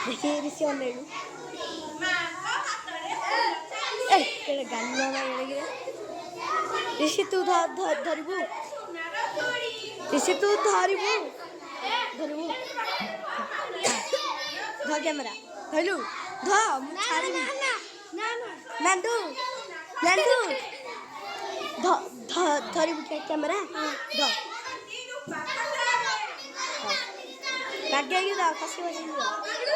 देखिए ऋषि ऑनलाइन गाना ऋषि तू धरबू ऋषि तू धरबू धरबू ध कैमरा धरलु ध छाड़बी नांदू नांदू धरबू कैमरा ध लगे खसी